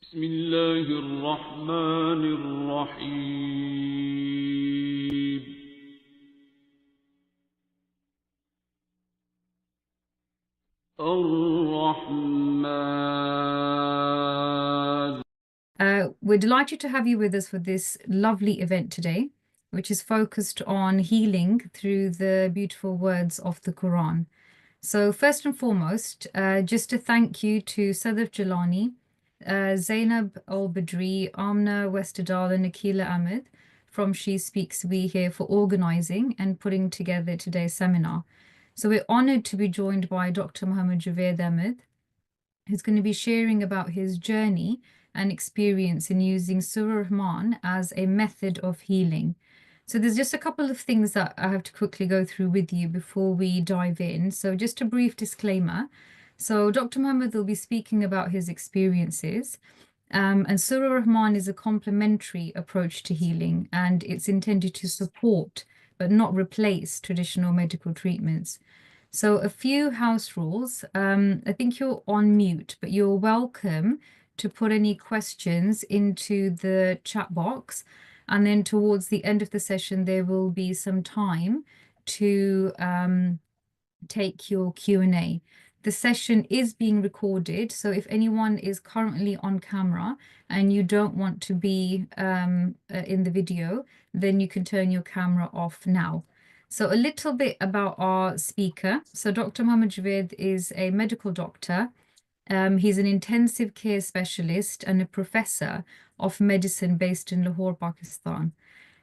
بسم الله الرحمن الرحيم الرحمن. We're delighted to have you with us for this lovely event today, which is focused on healing through the beautiful words of the Quran. So first and foremost, just a thank you to Sadaf Jalani, Zainab Al-Badri, Amna Westerdal, and Akila Ahmed from She Speaks We here for organizing and putting together today's seminar. So we're honored to be joined by Dr. Muhammad Javed Ahmed, who's going to be sharing about his journey and experience in using Surah Rahman as a method of healing. So there's just a couple of things that I have to quickly go through with you before we dive in. So just a brief disclaimer. So Dr. Muhammad will be speaking about his experiences. And Surah Rahman is a complementary approach to healing, and it's intended to support but not replace traditional medical treatments. So a few house rules. I think you're on mute, but you're welcome to put any questions into the chat box. And then towards the end of the session, there will be some time to take your Q&A. The session is being recorded, so if anyone is currently on camera and you don't want to be in the video, then you can turn your camera off now. So a little bit about our speaker. So Dr. Muhammad Javed is a medical doctor. He's an intensive care specialist and a professor of medicine based in Lahore, Pakistan.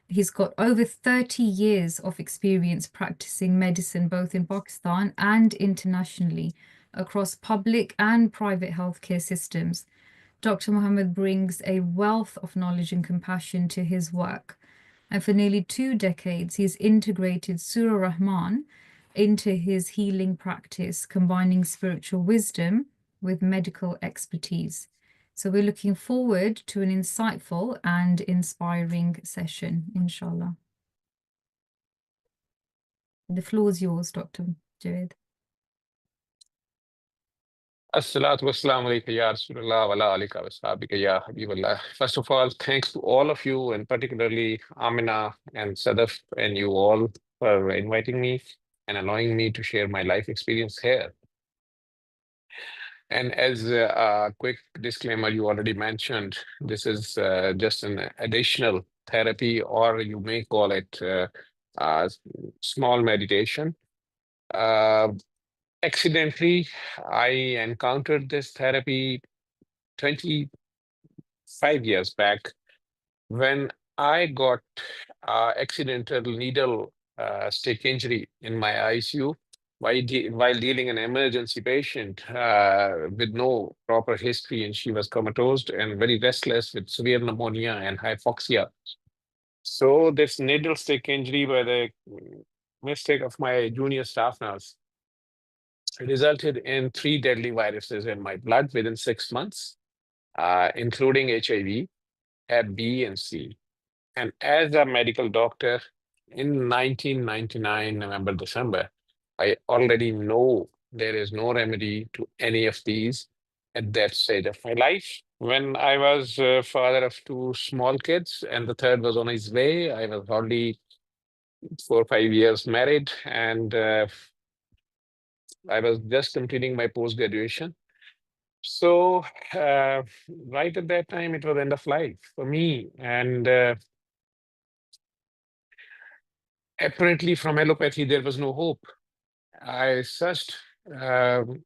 He's got over 30 years of experience practicing medicine, both in Pakistan and internationally, across public and private healthcare systems. Dr. Muhammad brings a wealth of knowledge and compassion to his work. And for nearly 2 decades, he's integrated Surah Rahman into his healing practice, combining spiritual wisdom with medical expertise. So we're looking forward to an insightful and inspiring session, inshallah. The floor is yours, Dr. Javed. Assalatu wassalamu alayka ya Rasulullah wa ala alika wa sahabika ya Habiballah. First of all, thanks to all of you, and particularly Amina and Sadaf and you all for inviting me and allowing me to share my life experience here. And as a quick disclaimer, you already mentioned, this is just an additional therapy, or you may call it small meditation. Accidentally, I encountered this therapy 25 years back when I got accidental needle stick injury in my ICU while dealing an emergency patient with no proper history, and she was comatose and very restless with severe pneumonia and hypoxia. So this needle stick injury by the mistake of my junior staff nurse resulted in 3 deadly viruses in my blood within 6 months, including HIV, Hep B, and C. And as a medical doctor in 1999, November, December, I already know there is no remedy to any of these at that stage of my life. When I was father of 2 small kids and the third was on his way, I was already 4 or 5 years married, and I was just completing my post-graduation. So right at that time, it was end of life for me. And apparently from allopathy, there was no hope. I searched on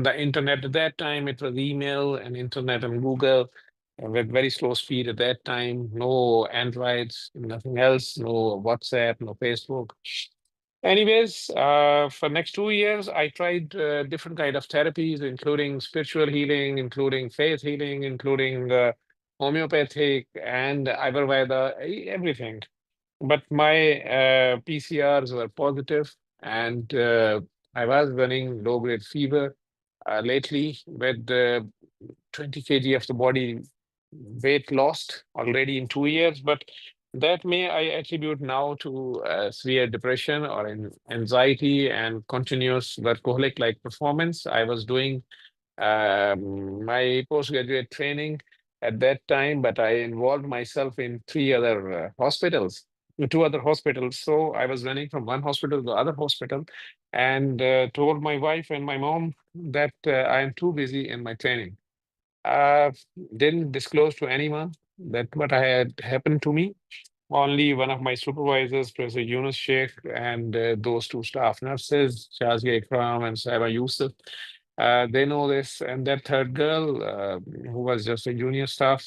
the internet at that time. It was email and internet and Google with very slow speed at that time. No Androids, nothing else, no WhatsApp, no Facebook. Anyways, for next 2 years, I tried different kind of therapies, including spiritual healing, including faith healing, including homeopathic and Ayurveda, everything. But my PCRs were positive, and I was running low-grade fever lately with 20 kg of the body weight lost already in 2 years. But that may I attribute now to severe depression or anxiety and continuous workaholic-like performance. I was doing my postgraduate training at that time, but I involved myself in two other hospitals. So I was running from one hospital to the other hospital, and told my wife and my mom that I am too busy in my training. Uh, didn't disclose to anyone that what I had happened to me. Only one of my supervisors, Professor Yunus Sheikh, and those two staff nurses, Shazia Ikram and Saiba Yusuf, they know this. And that third girl, who was just a junior staff,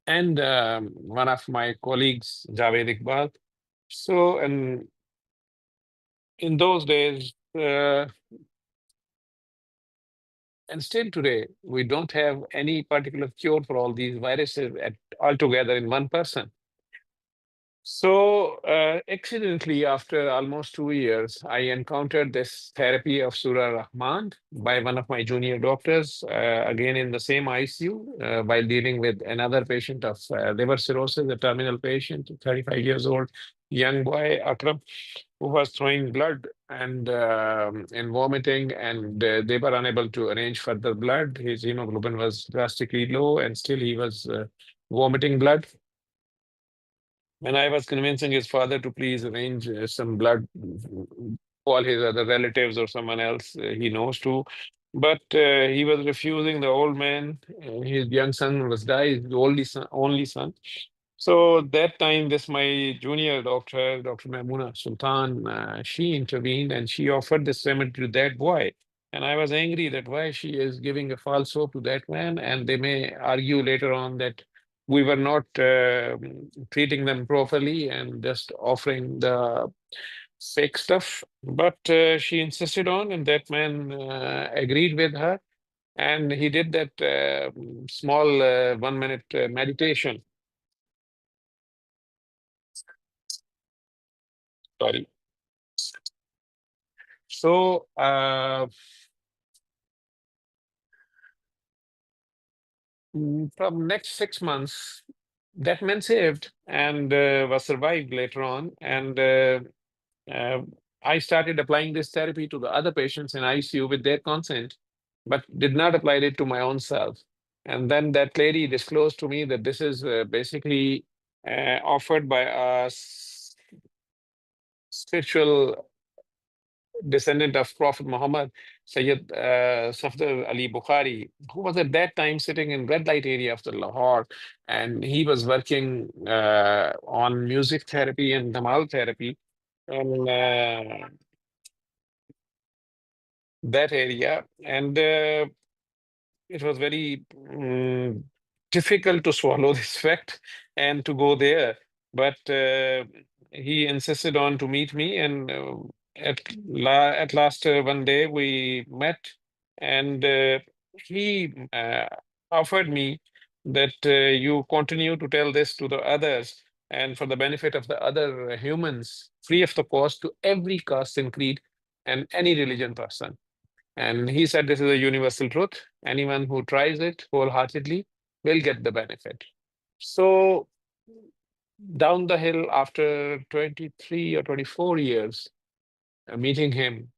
and one of my colleagues, Javed Iqbal. So, and in those days, and still today, we don't have any particular cure for all these viruses altogether in one person. So, accidentally, after almost 2 years, I encountered this therapy of Surah Rahman by one of my junior doctors, again in the same ICU, while dealing with another patient of liver cirrhosis, a terminal patient, 35 years old, young boy, Akram, who was throwing blood and vomiting, and they were unable to arrange further blood. His hemoglobin was drastically low, and still he was vomiting blood. When I was convincing his father to please arrange some blood, call his other relatives or someone else he knows to, but he was refusing. The old man, his young son was died, the only son. So that time, this my junior doctor, Dr. Maimuna Sultan, she intervened and she offered this remedy to that boy. And I was angry that why she is giving a false hope to that man, and they may argue later on that we were not treating them properly and just offering the fake stuff. But she insisted on, and that man agreed with her, and he did that small 1 minute meditation. Sorry. So, from next 6 months, that man saved and was survived later on. And uh, I started applying this therapy to the other patients in ICU with their consent, but did not apply it to my own self. And then that lady disclosed to me that this is basically offered by a spiritual descendant of Prophet Muhammad, Sayyid Safdar Ali Bukhari, who was at that time sitting in red light area of the Lahore, and he was working on music therapy and Dhamal therapy in that area. And it was very difficult to swallow this fact and to go there. But he insisted on to meet me, and at last one day we met, and he offered me that you continue to tell this to the others, and for the benefit of the other humans, free of the cost to every caste and creed and any religion person. And he said this is a universal truth. Anyone who tries it wholeheartedly will get the benefit. So down the hill, after 23 or 24 years, meeting him,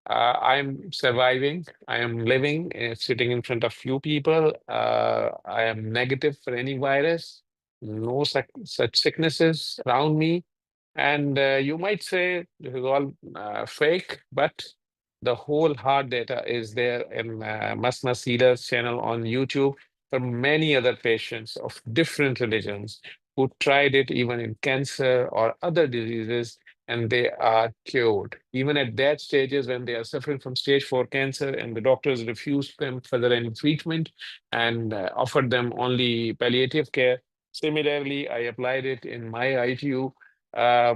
I'm surviving. I am living, sitting in front of few people. I am negative for any virus, no such sicknesses around me. And you might say this is all fake, but the whole hard data is there in Masna Seeder's channel on YouTube for many other patients of different religions who tried it even in cancer or other diseases, and they are cured. Even at that stages when they are suffering from stage 4 cancer and the doctors refused them further any treatment and offered them only palliative care. Similarly, I applied it in my ITU uh,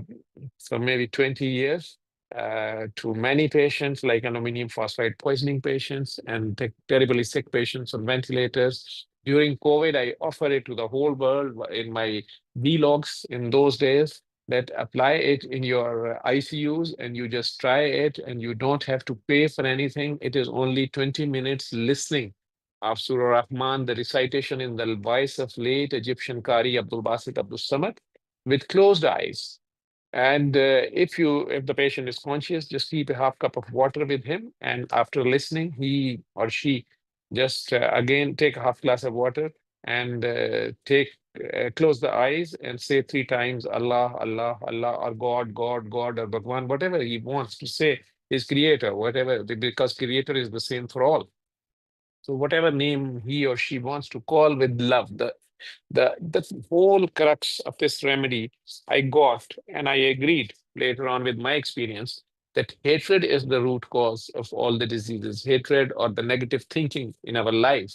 for maybe 20 years to many patients like aluminum phosphide poisoning patients and terribly sick patients on ventilators. During COVID, I offer it to the whole world in my vlogs in those days, that apply it in your ICUs and you just try it and you don't have to pay for anything. It is only 20 minutes listening of Surah Rahman, the recitation in the voice of late Egyptian Qari Abdul Basit Abdul Samad with closed eyes. And if the patient is conscious, just keep a half cup of water with him. And after listening, he or she just again take a half glass of water and close the eyes and say 3 times Allah, Allah, Allah, or God, God, God, or Bhagwan, whatever he wants to say, his creator, whatever, because creator is the same for all. So whatever name he or she wants to call with love, the whole crux of this remedy I got, and I agreed later on with my experience that hatred is the root cause of all the diseases. Hatred or the negative thinking in our life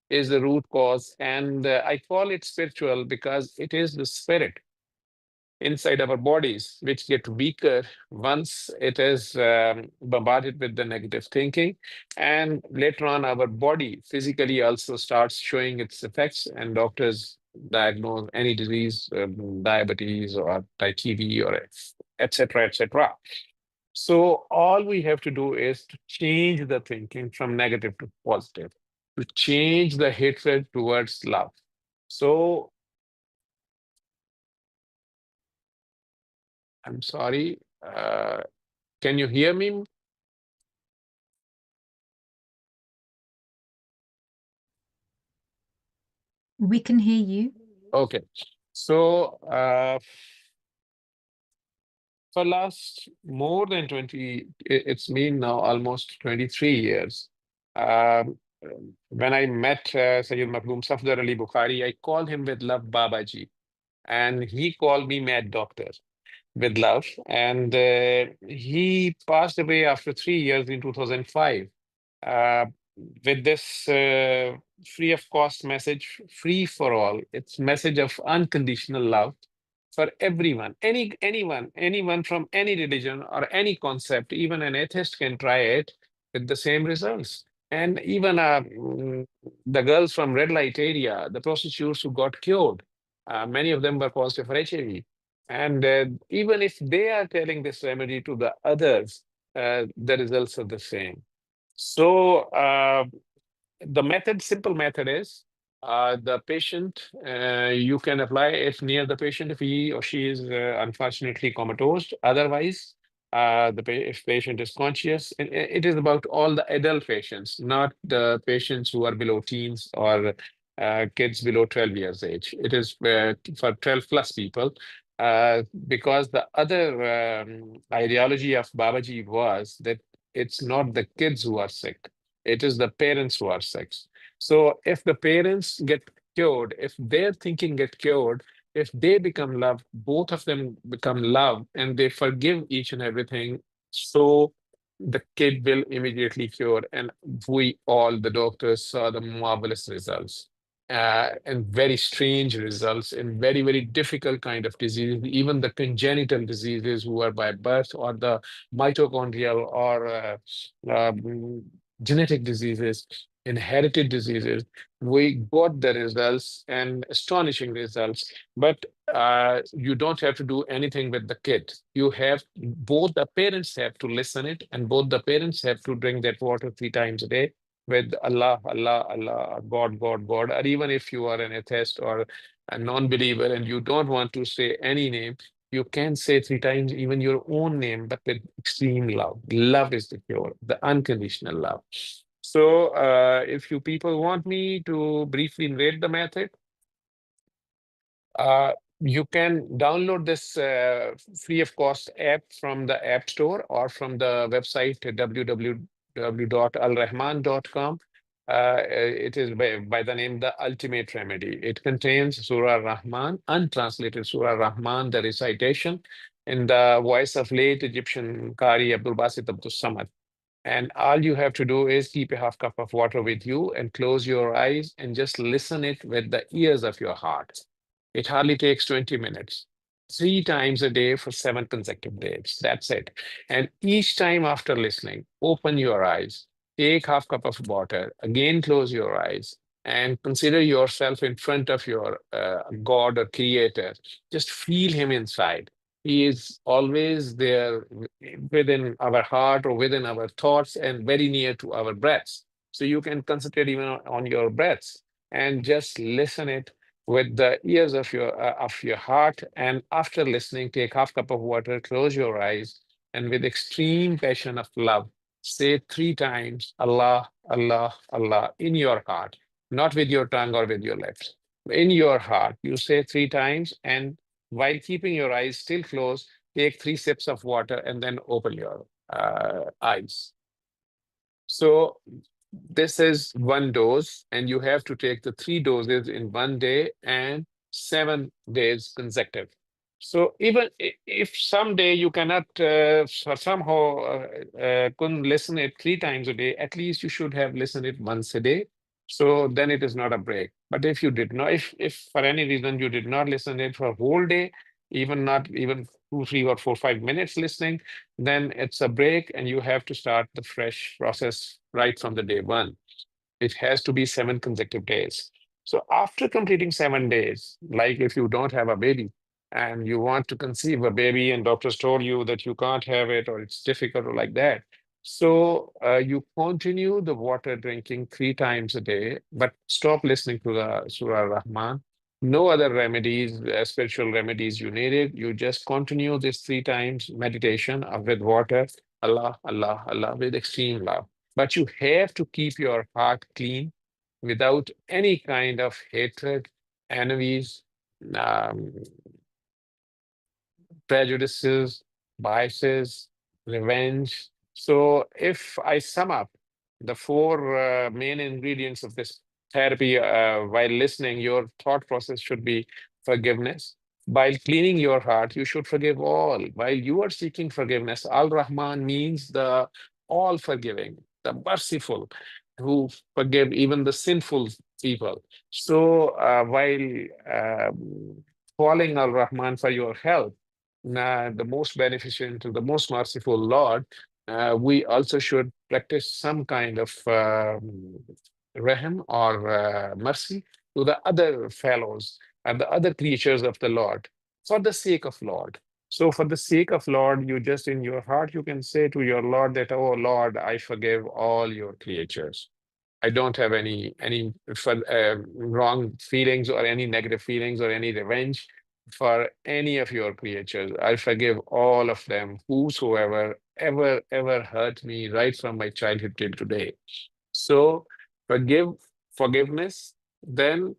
is the root cause, and I call it spiritual because it is the spirit inside our bodies, which get weaker once it is bombarded with the negative thinking. And later on, our body physically also starts showing its effects, and doctors diagnose any disease, diabetes or type 2 or etc., etc. So all we have to do is to change the thinking from negative to positive, to change the hatred towards love. So I'm sorry. Can you hear me? We can hear you. Okay. So for last more than 20, it's been now almost 23 years. Um, when I met Sayyid Makhdoom Safdar Ali Bukhari, I called him with love Babaji, and he called me Mad Doctor with love. And he passed away after 3 years in 2005. Uh, with this free of cost message, free for all. It's message of unconditional love for everyone, anyone from any religion or any concept. Even an atheist can try it with the same results. And even the girls from red light area, the prostitutes who got cured, many of them were positive for HIV. And even if they are telling this remedy to the others, the results are the same. So the method, simple method is the patient, you can apply it near the patient if he or she is unfortunately comatose. Otherwise, if patient is conscious, and it is about all the adult patients, not the patients who are below teens or kids below 12 years age. It is for 12 plus people. Because the other ideology of Babaji was that it's not the kids who are sick, it is the parents who are sick. So if the parents get cured, if their thinking get cured, if they become love, both of them become love and they forgive each and everything. So the kid will immediately cure. And we all, the doctors, saw the marvelous results. And very strange results in very, very difficult kind of disease, even the congenital diseases who are by birth, or the mitochondrial or genetic diseases, inherited diseases. We got the results and astonishing results, but you don't have to do anything with the kid. You have both the parents have to listen it, and both the parents have to drink that water 3 times a day with Allah, Allah, Allah, God, God, God. Or even if you are an atheist or a non-believer and you don't want to say any name, you can say 3 times even your own name, but with extreme love. Love is the cure, the unconditional love. So if you people want me to briefly narrate the method, uh, you can download this free of cost app from the App Store or from the website www.alrehman.com. It is by the name The Ultimate Remedy. It contains Surah Rahman, untranslated Surah Rahman, the recitation in the voice of late Egyptian Qari Abdul Basit Abdul Samad. And all you have to do is keep a half cup of water with you and close your eyes and just listen it with the ears of your heart. It hardly takes 20 minutes. 3 times a day for 7 consecutive days. That's it. And each time after listening, open your eyes, take half cup of water, again close your eyes, and consider yourself in front of your God or creator. Just feel him inside. He is always there within our heart or within our thoughts and very near to our breaths. So you can concentrate even on your breaths and just listen it with the ears of your heart. And after listening, take half cup of water, close your eyes, and with extreme passion of love, say 3 times Allah, Allah, Allah in your heart, not with your tongue or with your lips. In your heart, you say 3 times, and while keeping your eyes still closed, take 3 sips of water and then open your eyes. So this is one dose, and you have to take the 3 doses in one day and 7 days consecutive. So even if someday you cannot somehow couldn't listen it 3 times a day, at least you should have listened it once a day. So then it is not a break. But if you did not, if for any reason you did not listen it for a whole day, even not even 2, 3, or 4, 5 minutes listening, then it's a break and you have to start the fresh process right from the day one. It has to be 7 consecutive days. So after completing 7 days, like if you don't have a baby and you want to conceive a baby and doctors told you that you can't have it or it's difficult or like that. So you continue the water drinking 3 times a day, but stop listening to the Surah Rahman. No other remedies, spiritual remedies you needed. You just continue this 3 times meditation with water, Allah, Allah, Allah, with extreme love. But you have to keep your heart clean without any kind of hatred, enemies, um, prejudices, biases, revenge. So, if I sum up the 4 main ingredients of this therapy while listening, your thought process should be forgiveness. While cleaning your heart, you should forgive all. While you are seeking forgiveness, Al Rahman means the all forgiving, the merciful, who forgive even the sinful people. So, while calling Al Rahman for your help, the most beneficent, the most merciful Lord, we also should practice some kind of rahm or mercy to the other fellows and the other creatures of the Lord for the sake of Lord. So for the sake of Lord, you just in your heart, you can say to your Lord that, oh Lord, I forgive all your creatures. I don't have any wrong feelings or any negative feelings or any revenge for any of your creatures. I forgive all of them, whosoever ever hurt me right from my childhood till today. So forgiveness, then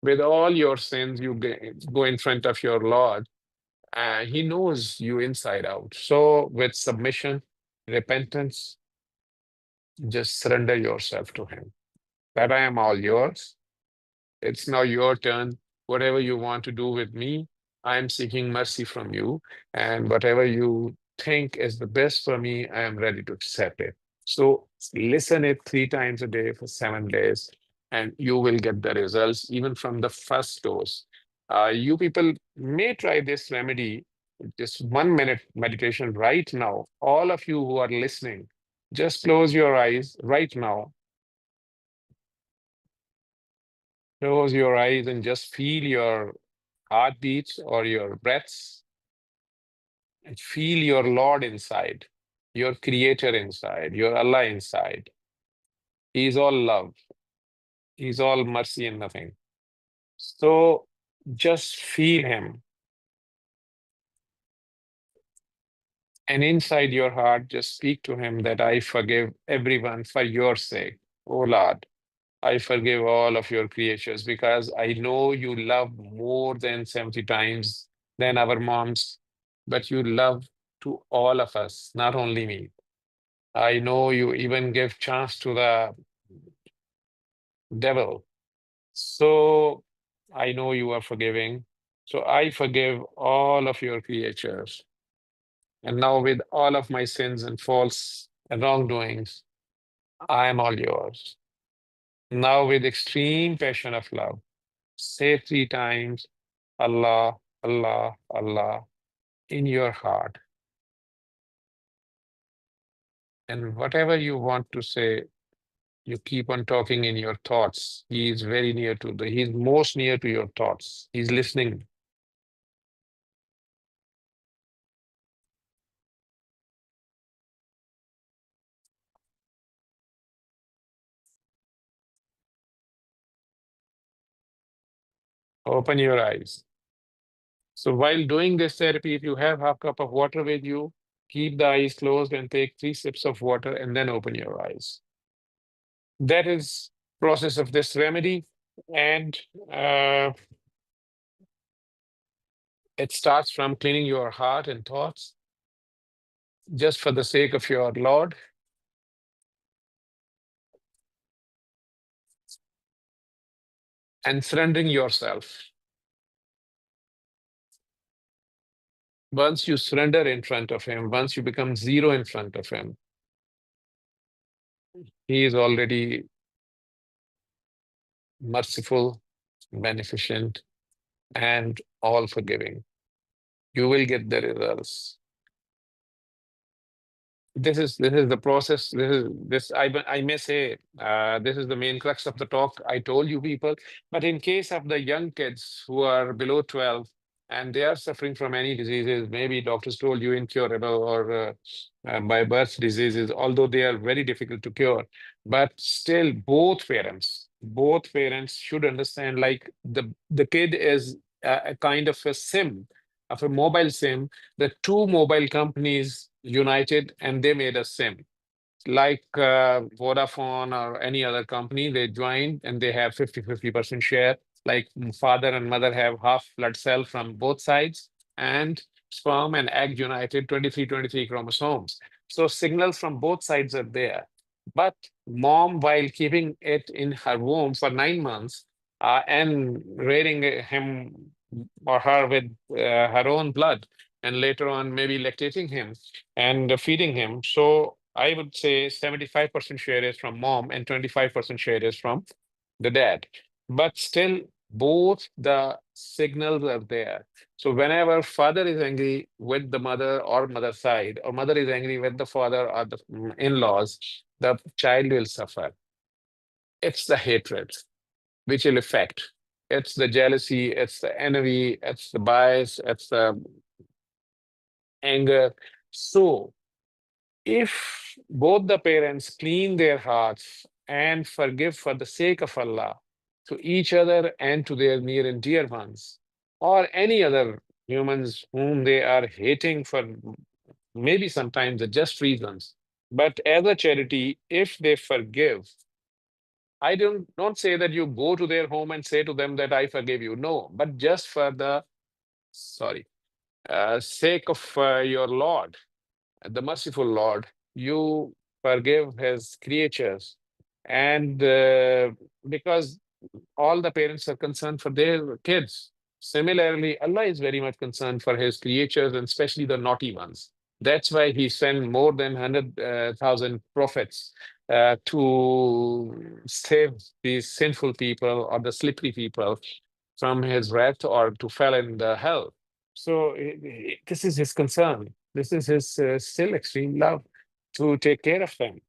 with all your sins, you go in front of your Lord. He knows you inside out. So with submission, repentance, just surrender yourself to Him. That I am all yours. It's now your turn. Whatever you want to do with me, I am seeking mercy from you. And whatever you think is the best for me, I am ready to accept it. So listen it 3 times a day for 7 days, and you will get the results even from the first dose. You people may try this remedy, just 1 minute meditation right now. All of you who are listening, just close your eyes right now. Close your eyes and just feel your heartbeats or your breaths and feel your Lord inside, your Creator inside, your Allah inside. He is all love, He is all mercy and nothing. So just feel Him. And inside your heart, just speak to Him that I forgive everyone for your sake. Oh Lord, I forgive all of your creatures because I know you love more than 70 times than our moms, but you love to all of us, not only me. I know you even give chance to the devil. So I know you are forgiving. So I forgive all of your creatures. And now with all of my sins and faults and wrongdoings, I am all yours. Now with extreme passion of love, say 3 times, Allah, Allah, Allah, in your heart. And whatever you want to say, you keep on talking in your thoughts. He is very near to he's most near to your thoughts. He's listening. Open your eyes. So while doing this therapy, if you have half cup of water with you, keep the eyes closed and take 3 sips of water and then open your eyes. That is process of this remedy. And it starts from cleaning your heart and thoughts just for the sake of your Lord. And surrendering yourself. Once you surrender in front of him, once you become zero in front of him, he is already merciful, beneficent, and all forgiving. You will get the results. This is the process. I may say this is the main crux of the talk I told you people. But in case of the young kids who are below 12 and they are suffering from any diseases, maybe doctors told you incurable or by birth diseases, although they are very difficult to cure, but still both parents should understand like the kid is a kind of a SIM, of a mobile SIM. The two mobile companies united and they made a SIM. Like Vodafone or any other company, they joined and they have 50-50% share. Like father and mother have half blood cell from both sides, and sperm and egg united 23 chromosomes. So signals from both sides are there. But mom, while keeping it in her womb for 9 months and rearing him or her with her own blood, and later on maybe lactating him and feeding him. So I would say 75% share is from mom and 25% share is from the dad. But still, both the signals are there. So whenever father is angry with the mother or mother side, or mother is angry with the father or the in-laws, the child will suffer. It's the hatred which will affect. It's the jealousy, it's the envy, it's the bias, it's the anger. So if both the parents clean their hearts and forgive for the sake of Allah to each other and to their near and dear ones, or any other humans whom they are hating for maybe sometimes the just reasons, but as a charity, if they forgive, I don't say that you go to their home and say to them that I forgive you. No, but just for the sorry sake of your Lord, the merciful Lord, you forgive his creatures. And because all the parents are concerned for their kids. Similarly, Allah is very much concerned for his creatures and especially the naughty ones. That's why he sent more than 100,000 prophets to save these sinful people or the slippery people from his wrath or to fall in the hell. So this is his concern. This is his still extreme love to take care of them.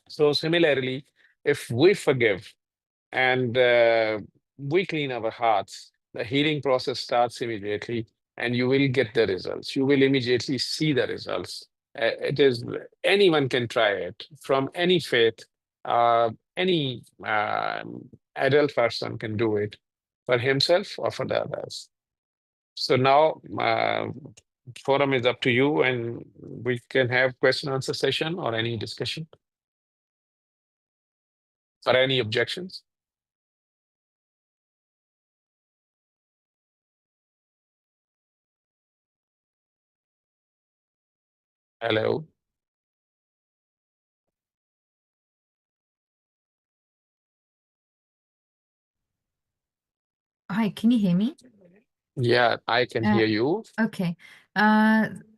So similarly, if we forgive and we clean our hearts, the healing process starts immediately, and you will get the results. You will immediately see the results. It is anyone can try it from any faith. Any adult person can do it for himself or for the others. So now forum is up to you, and we can have question answer session or any discussion or any objections. Hello. Hi, can you hear me? Yeah, I can hear you. Okay.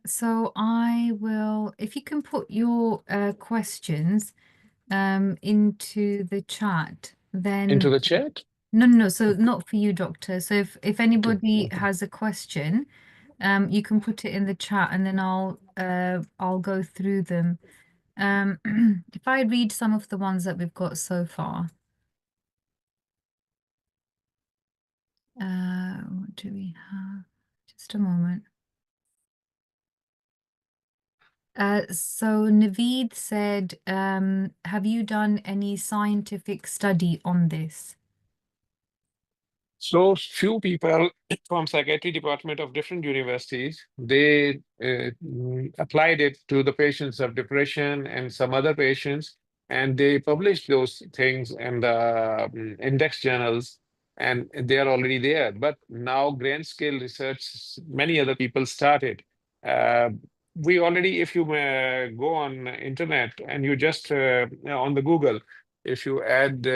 So I will, if you can put your questions into the chat, then Into the chat? no, so not for you, doctor. So if anybody Okay. has a question, you can put it in the chat and then I'll go through them. If I read some of the ones that we've got so far. What do we have? Just a moment. So Naveed said, have you done any scientific study on this? So few people from psychiatry department of different universities, they applied it to the patients of depression and some other patients, and they published those things in the index journals, and they are already there. But now grand scale research, many other people started. Uh, we already, if you go on internet and you just on the Google, if you add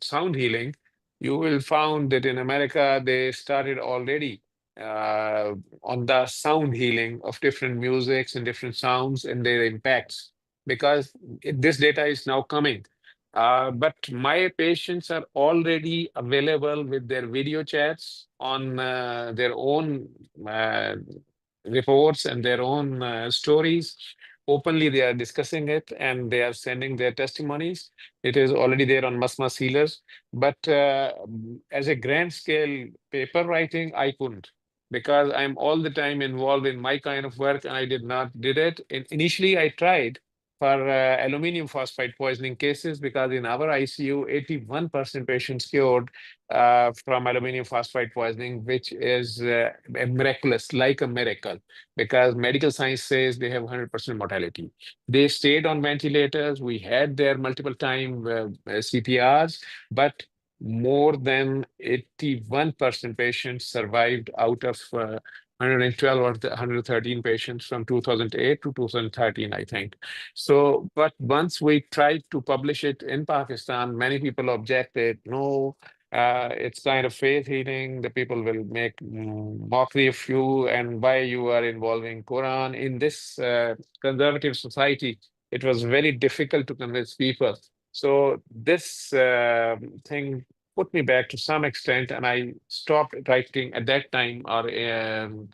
sound healing, you will find that in America they started already uh, on the sound healing of different musics and different sounds and their impacts because this data is now coming. But my patients are already available with their video chats on their own uh, reports and their own stories. Openly, they are discussing it and they are sending their testimonies. It is already there on Masmas Healers. But as a grand scale paper writing, I couldn't because I'm all the time involved in my kind of work and I did it. Initially, I tried for aluminum phosphide poisoning cases because in our ICU, 81% patients cured from aluminum phosphide poisoning, which is miraculous, like a miracle, because medical science says they have 100% mortality. They stayed on ventilators. We had their multiple time CPRs, but more than 81% patients survived out of 112 or 113 patients from 2008 to 2013, I think. So, but once we tried to publish it in Pakistan, many people objected, no, it's kind of faith healing. The people will make mockery of you and why you are involving Quran. In this conservative society, it was very difficult to convince people. So this thing put me back to some extent, and I stopped writing at that time or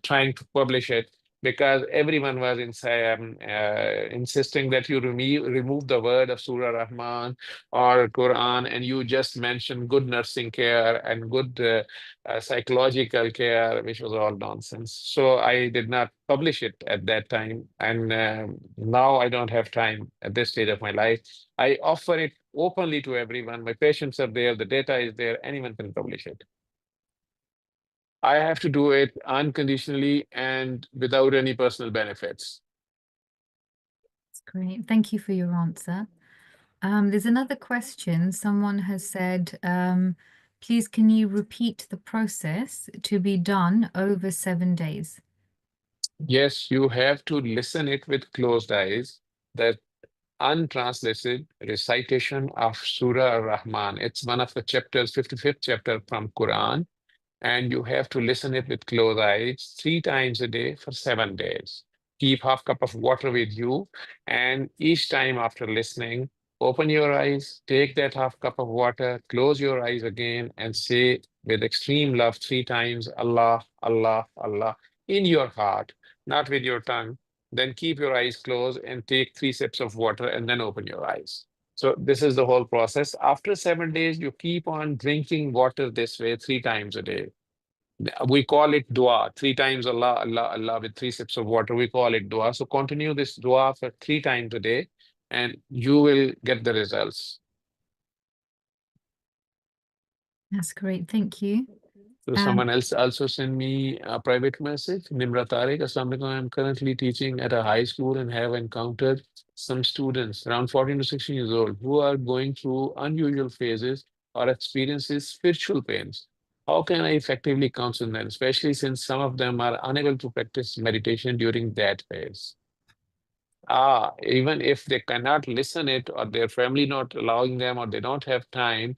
trying to publish it because everyone was insisting that you remove the word of Surah Rahman or Quran and you just mention good nursing care and good psychological care, which was all nonsense. So I did not publish it at that time. And now I don't have time at this stage of my life. I offer it openly to everyone. My patients are there, the data is there, anyone can publish it. I have to do it unconditionally and without any personal benefits. That's great. Thank you for your answer. There's another question. Someone has said, please, can you repeat the process to be done over 7 days? Yes, you have to listen it with closed eyes. That untranslated recitation of Surah Ar-Rahman. It's one of the chapters, 55th chapter from Quran, and you have to listen it with closed eyes 3 times a day for 7 days. Keep half cup of water with you, and each time after listening, open your eyes, take that half cup of water, close your eyes again, and say with extreme love 3 times, Allah, Allah, Allah, in your heart, not with your tongue. Then keep your eyes closed and take 3 sips of water and then open your eyes. So this is the whole process. After 7 days, you keep on drinking water this way 3 times a day. We call it dua, 3 times Allah, Allah, Allah with 3 sips of water. We call it dua. So continue this dua for 3 times a day and you will get the results. That's great. Thank you. So someone else also sent me a private message. Nimra Tariq, Assalamu alaikum. I'm currently teaching at a high school and have encountered some students around 14 to 16 years old who are going through unusual phases or experiences spiritual pains. How can I effectively counsel them, especially since some of them are unable to practice meditation during that phase? Even if they cannot listen it or their family not allowing them or they don't have time,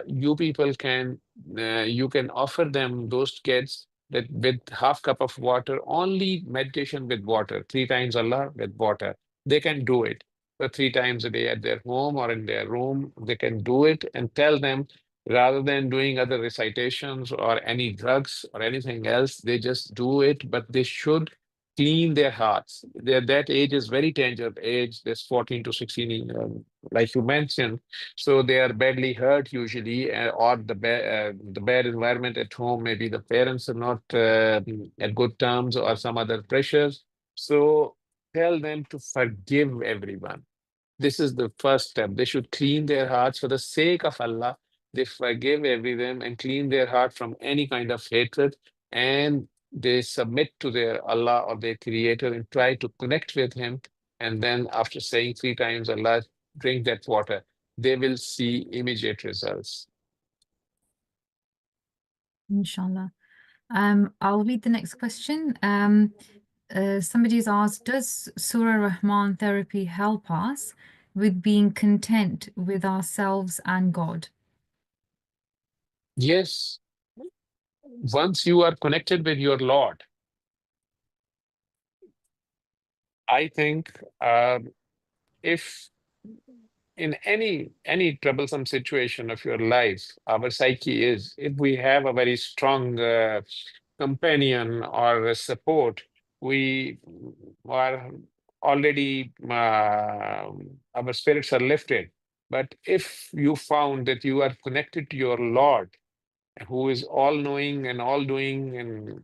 you people can you can offer them those kids that with half cup of water, only meditation with water, 3 times Allah with water. They can do it for 3 times a day at their home or in their room. They can do it and tell them rather than doing other recitations or any drugs or anything else, they just do it, but they should clean their hearts. That age is very dangerous age, this 14 to 16, like you mentioned. So they are badly hurt usually, or the bad environment at home, maybe the parents are not at good terms or some other pressures. So tell them to forgive everyone. This is the first step. They should clean their hearts for the sake of Allah. they forgive everyone and clean their heart from any kind of hatred, and they submit to their Allah or their creator and try to connect with him. And then after saying 3 times Allah, drink that water, they will see immediate results. Inshallah. I'll read the next question. Somebody's asked, does Surah Rahman therapy help us with being content with ourselves and God? Yes, once you are connected with your Lord, I think if in any troublesome situation of your life, our psyche is, if we have a very strong companion or a support, we are already our spirits are lifted. But if you found that you are connected to your Lord, who is all knowing and all doing and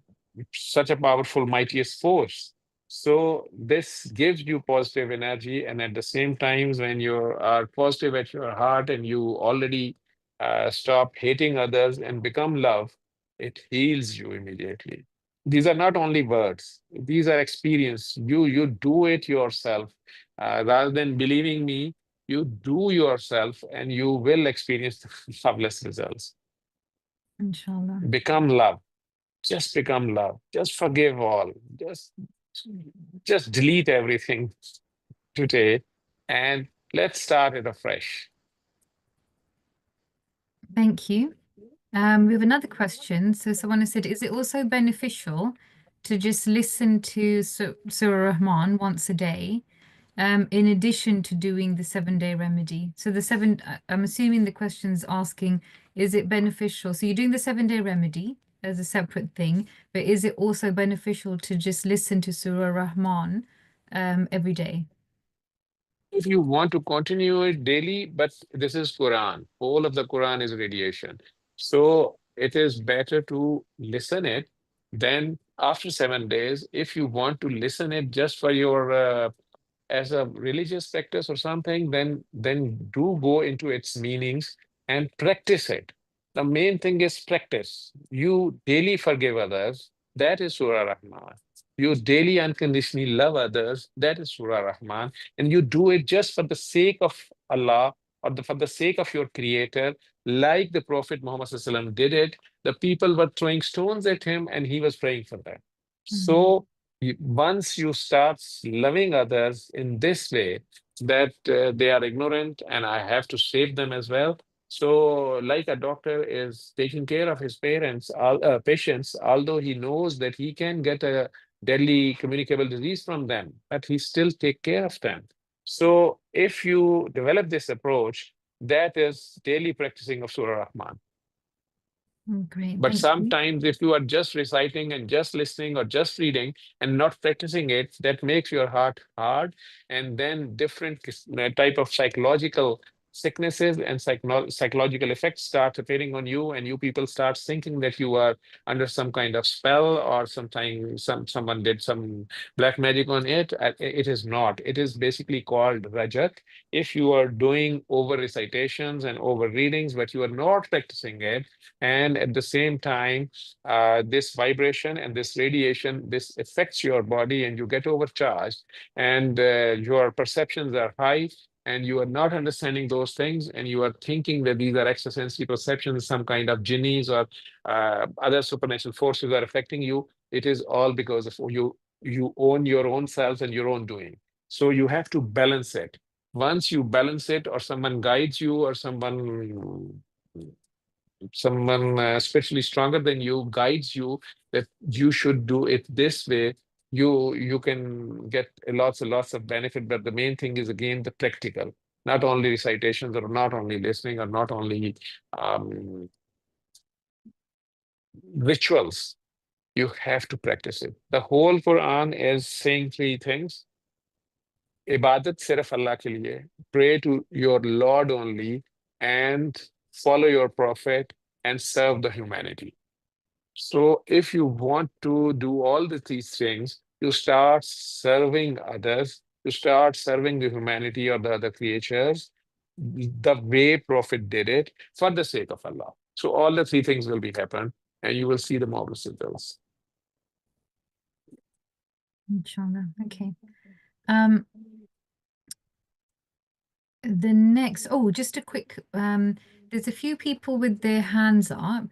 such a powerful, mightiest force. So this gives you positive energy, and at the same time, when you are positive at your heart and you already stop hating others and become love, it heals you immediately. These are not only words; these are experience. You do it yourself, rather than believing me. You do yourself, and you will experience marvelous results. Inshallah. Become love. Just become love. Just forgive all. Just delete everything today and let's start it afresh. Thank you. We have another question. So someone has said, is it also beneficial to just listen to Surah Rahman once a day, in addition to doing the 7-day remedy? So I'm assuming the question's asking, is it beneficial? So you're doing the 7-day remedy as a separate thing, but is it also beneficial to just listen to Surah Rahman every day? If you want to continue it daily, but this is Quran. Whole of the Quran is radiation. So it is better to listen it. Then after 7 days, if you want to listen it just for your as a religious practice or something, then do go into its meanings and practice it. The main thing is practice. You daily forgive others. That is Surah Rahman. You daily unconditionally love others. That is Surah Rahman. And you do it just for the sake of Allah or for the sake of your creator, like the Prophet Muhammad SAW did it. The people were throwing stones at him and he was praying for them. So once you start loving others in this way, that they are ignorant and I have to save them as well. So, like a doctor is taking care of his patients, although he knows that he can get a deadly communicable disease from them, but he still take care of them. So, if you develop this approach, that is daily practicing of Surah Rahman. Great, But thank you. sometimes, if you are just reciting and just listening or just reading and not practicing it, that makes your heart hard. And then different type of psychological sicknesses and psychological effects start appearing on you, and you people start thinking that you are under some kind of spell or someone did some black magic on it. It is not. It is basically called rajat. If you are doing over recitations and over readings, but you are not practicing it, and at the same time, this vibration and this radiation, this affects your body and you get overcharged, and your perceptions are high, and you are not understanding those things, and you are thinking that these are extrasensory perceptions, some kind of jinnis or other supernatural forces are affecting you. It is all because of you own your own self and your own doing. So you have to balance it. Once you balance it, or someone guides you, or someone spiritually stronger than you guides you that you should do it this way, you can get lots and lots of benefit. But the main thing is again the practical, not only recitations or not only listening or not only um, rituals. You have to practice it. The whole Quran is saying 3 things. Ibadat sirf Allah ke liye. Pray to your Lord only, and follow your prophet, and serve the humanity. So if you want to do all these things, you start serving others, you start serving the humanity or the other creatures, the way Prophet did it for the sake of Allah. So all the three things will be happen, and you will see the marvelous results. Inshallah. Okay. Um, the next, oh, just a quick, there's a few people with their hands up.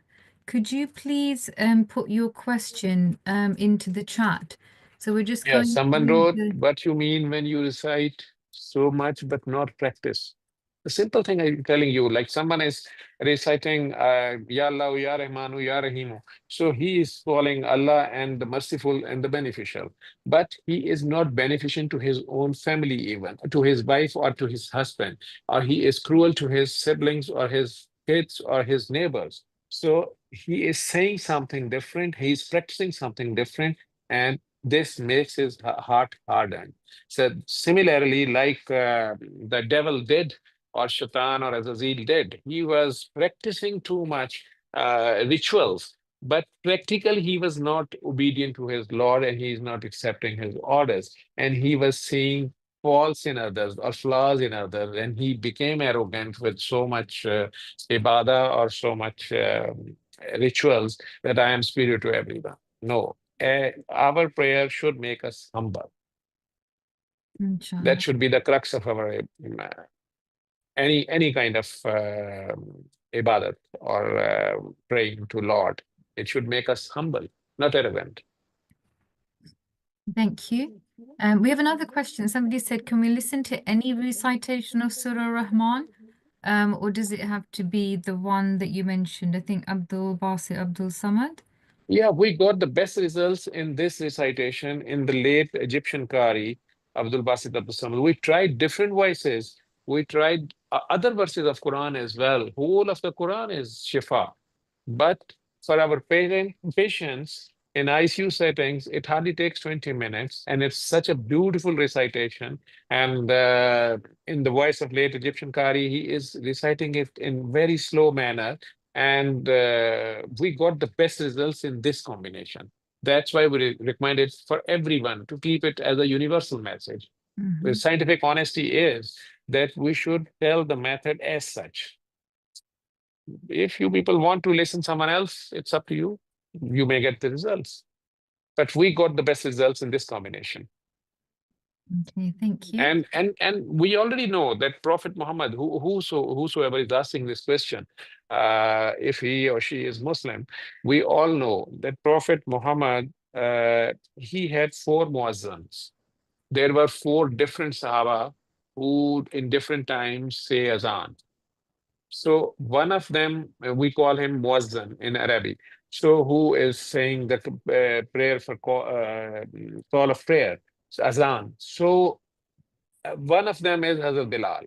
Could you please put your question into the chat? So we're just Yeah, going someone through wrote, the, what you mean when you recite so much but not practice? The simple thing I'm telling you, like someone is reciting Ya Allah, Ya Rahmanu, Ya Rahimu. So he is calling Allah and the merciful and the beneficial. But he is not beneficent to his own family, even to his wife or to his husband, or he is cruel to his siblings or his kids or his neighbors. So he is saying something different, he is practicing something different, and this makes his heart hardened. So similarly, like the devil did, or Shaitan or Azazel did, he was practicing too much rituals, but practically he was not obedient to his Lord, and he is not accepting his orders. And he was seeing faults in others or flaws in others, and he became arrogant with so much ibadah or so much rituals that I am superior to everyone. No, our prayer should make us humble. inshallah. That should be the crux of our any kind of ibadat or praying to Lord. It should make us humble, not arrogant. Thank you. We have another question. Somebody said, can we listen to any recitation of Surah Rahman? Or does it have to be the one that you mentioned? I think Abdul Basit Abdul Samad. Yeah, we got the best results in this recitation in the late Egyptian Qari, Abdul Basit Abdul Samad. We tried different voices. We tried other verses of Quran as well. Whole of the Quran is Shifa. But for our patients in ICU settings, it hardly takes 20 minutes, and it's such a beautiful recitation. And in the voice of late Egyptian Qari, he is reciting it in very slow manner. And we got the best results in this combination. That's why we recommend it for everyone to keep it as a universal message. The scientific honesty is that we should tell the method as such. If you people want to listen someone else, it's up to you. You may get the results. But we got the best results in this combination. Okay, thank you. And we already know that Prophet Muhammad, whosoever is asking this question, if he or she is Muslim, we all know that Prophet Muhammad, he had 4 muazzins. There were 4 different Sahaba who in different times say azan. So one of them, we call him Muazzin in Arabic. So who is saying that prayer for call of prayer, azan. So one of them is Hazrat Bilal.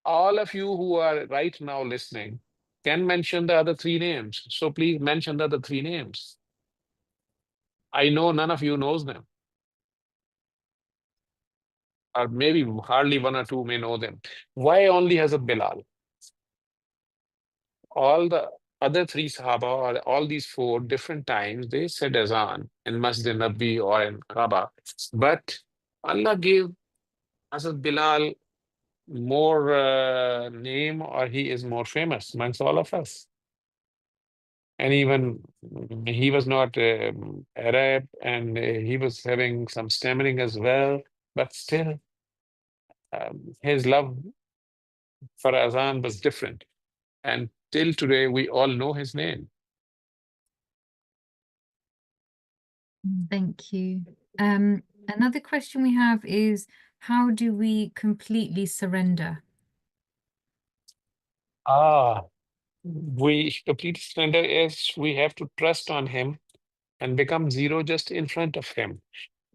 All of you who are right now listening can mention the other 3 names. So please mention the other 3 names. I know none of you knows them, or maybe hardly 1 or 2 may know them. Why only Hazrat Bilal? All the other 3 Sahaba, or all these 4 different times, they said azan in Masjid Nabi or in Kaaba. But Allah gave Hazrat Bilal more name, or he is more famous amongst all of us. And even he was not Arab, and he was having some stammering as well, but still his love for azan was different. And till today, we all know his name. Thank you. Another question we have is, how do we completely surrender? We complete surrender is we have to trust on him and become zero just in front of him.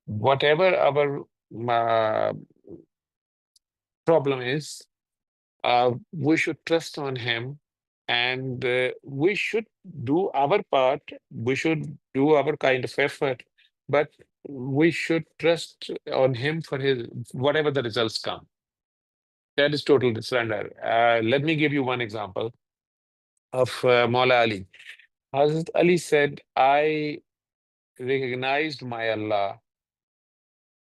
Whatever our problem is, we should trust on him, and we should do our part. We should do our kind of effort, but we should trust on him for his whatever the results come. That is total surrender. Let me give you one example of Maula Ali. Hazrat Ali said, I recognized my Allah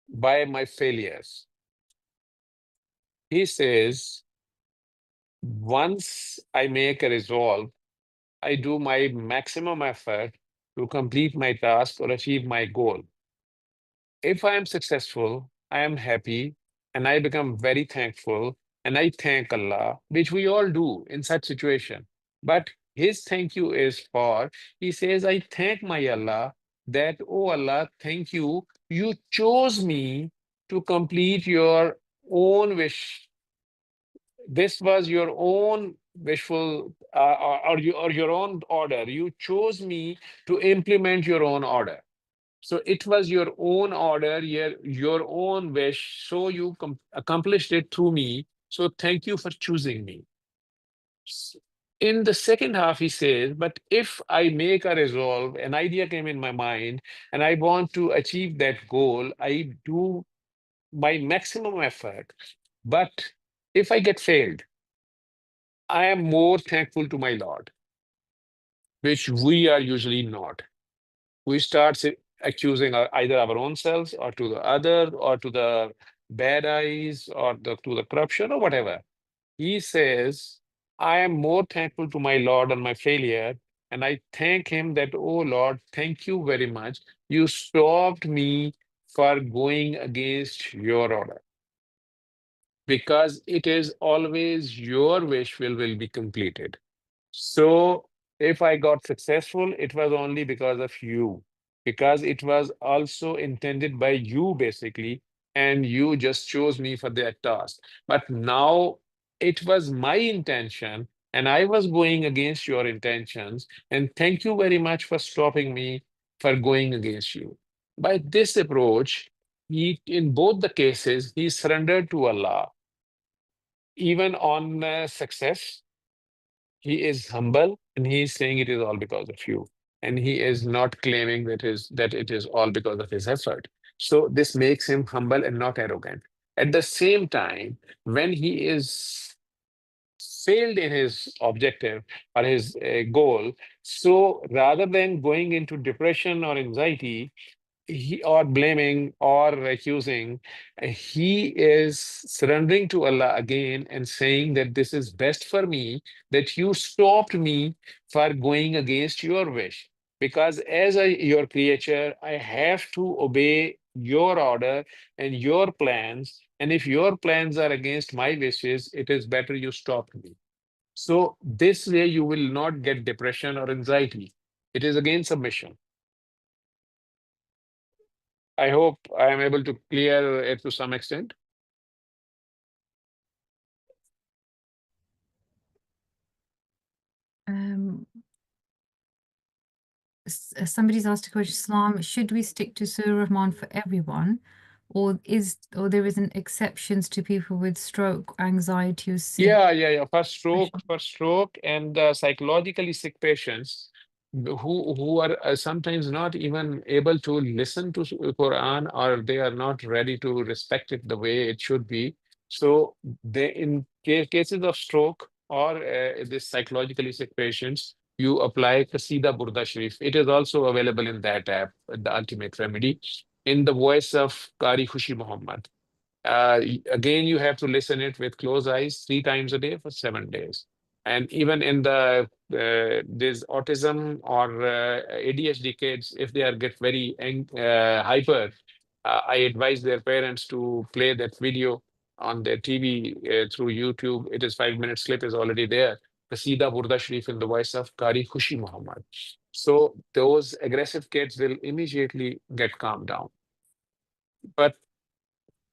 by my failures. He says, once I make a resolve, I do my maximum effort to complete my task or achieve my goal. If I am successful, I am happy and I become very thankful and I thank Allah, which we all do in such situation. But his thank you is for, he says, I thank my Allah that, oh Allah, thank you. You chose me to complete your own wish. This was your own wishful or your own order. You chose me to implement your own order. So it was your own order, your own wish. So you accomplished it through me. So thank you for choosing me. In the second half, he says, but if I make a resolve, an idea came in my mind, and I want to achieve that goal, I do my maximum effort. But if I get failed, I am more thankful to my Lord, which we are usually not. We start accusing either our own selves or to the other or to the bad eyes or to the corruption or whatever. He says, I am more thankful to my Lord on my failure. And I thank him that, oh Lord, thank you very much. You stopped me for going against your order because it is always your wish will be completed. So if I got successful, it was only because of you, because it was also intended by you basically, and you just chose me for that task. But now it was my intention, and I was going against your intentions. And thank you very much for stopping me for going against you. By this approach, in both the cases, he surrendered to Allah, even on success. He is humble and he is saying it is all because of you. And he is not claiming that it is all because of his effort. So this makes him humble and not arrogant. At the same time, when he is failed in his objective or his goal, so rather than going into depression or anxiety, or blaming or accusing, he is surrendering to Allah again and saying that this is best for me, that you stopped me for going against your wish. Because as your creature, I have to obey your order and your plans. And if your plans are against my wishes, it is better you stop me. So this way you will not get depression or anxiety. It is again submission. I hope I am able to clear it to some extent. Um, somebody's asked a question, Islam, should we stick to Surah Rahman for everyone? Or there isn't exceptions to people with stroke, anxiety, or sick? Yeah. For stroke and psychologically sick patients who are sometimes not even able to listen to Quran, or they are not ready to respect it the way it should be. So they, in cases of stroke or this psychologically sick patients, you apply Qasida Burda Sharif. It is also available in that app, The Ultimate Remedy, in the voice of Qari Khushi Muhammad. Again, you have to listen it with closed eyes 3 times a day for 7 days. And even in this autism or ADHD kids, if they are get very hyper, I advise their parents to play that video on their TV through YouTube. It is 5 minutes clip is already there. Qasida Burda Sharif in the voice of Qari Khushi Muhammad. So those aggressive kids will immediately get calmed down. But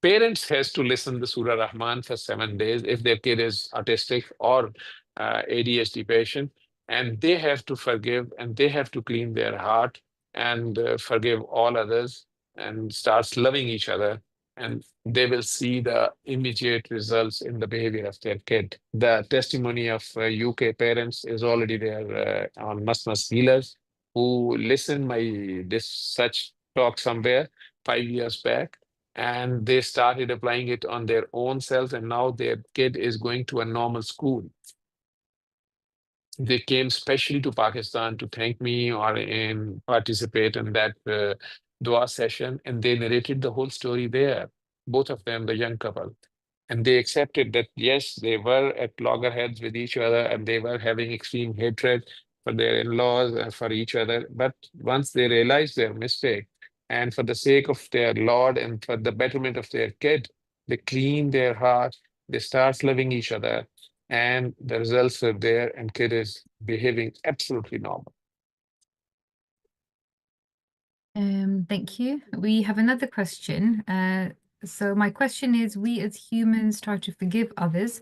parents has to listen to Surah Rahman for 7 days if their kid is autistic or ADHD patient, and they have to forgive and they have to clean their heart and forgive all others and starts loving each other, and they will see the immediate results in the behavior of their kid. The testimony of UK parents is already there on Must Healers, who listened my this such talk somewhere 5 years back, and they started applying it on their own selves, and now their kid is going to a normal school. They came specially to Pakistan to thank me or in participate in that dua session, and they narrated the whole story there, both of them, the young couple. And they accepted that, yes, they were at loggerheads with each other and they were having extreme hatred for their in-laws and for each other. But once they realized their mistake, and for the sake of their Lord and for the betterment of their kid, they clean their heart, they start loving each other, and the results are there, and kid is behaving absolutely normal. Thank you. We have another question. So my question is, we as humans try to forgive others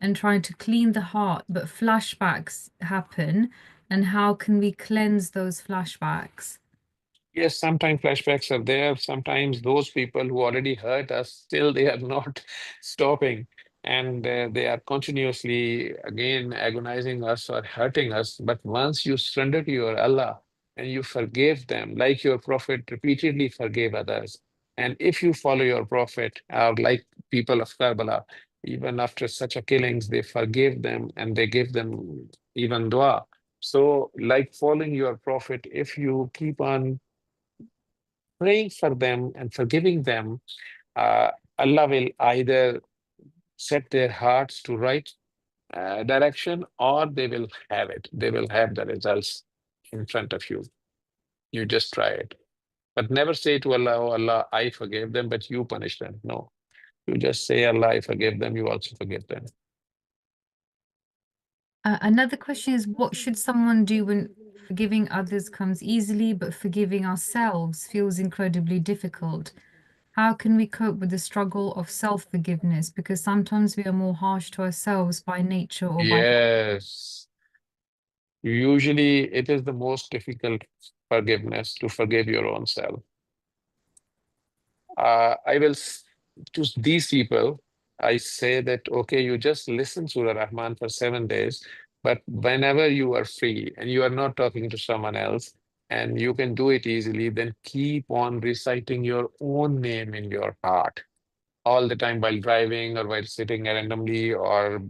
and try to clean the heart, but flashbacks happen. And how can we cleanse those flashbacks? Yes, sometimes flashbacks are there. Sometimes those people who already hurt us, still they are not stopping. And they are continuously, again, agonizing us or hurting us. But once you surrender to your Allah and you forgive them, like your Prophet repeatedly forgave others. And if you follow your Prophet, like people of Karbala, even after such a killings, they forgive them and they give them even dua. So, like following your Prophet, if you keep on praying for them and forgiving them, uh, Allah will either set their hearts to right direction, or they will have it. They will have the results in front of you. You just try it. But never say to Allah, oh Allah, I forgave them, but you punish them. No. You just say, Allah, I forgive them, you also forgive them. Another question is, what should someone do when forgiving others comes easily, but forgiving ourselves feels incredibly difficult? How can we cope with the struggle of self-forgiveness? Because sometimes we are more harsh to ourselves by nature or by... Yes. Usually it is the most difficult forgiveness to forgive your own self. I will, to these people, I say that, okay, you just listen Surah Rahman for 7 days, but whenever you are free and you are not talking to someone else and you can do it easily, then keep on reciting your own name in your heart all the time while driving or while sitting randomly or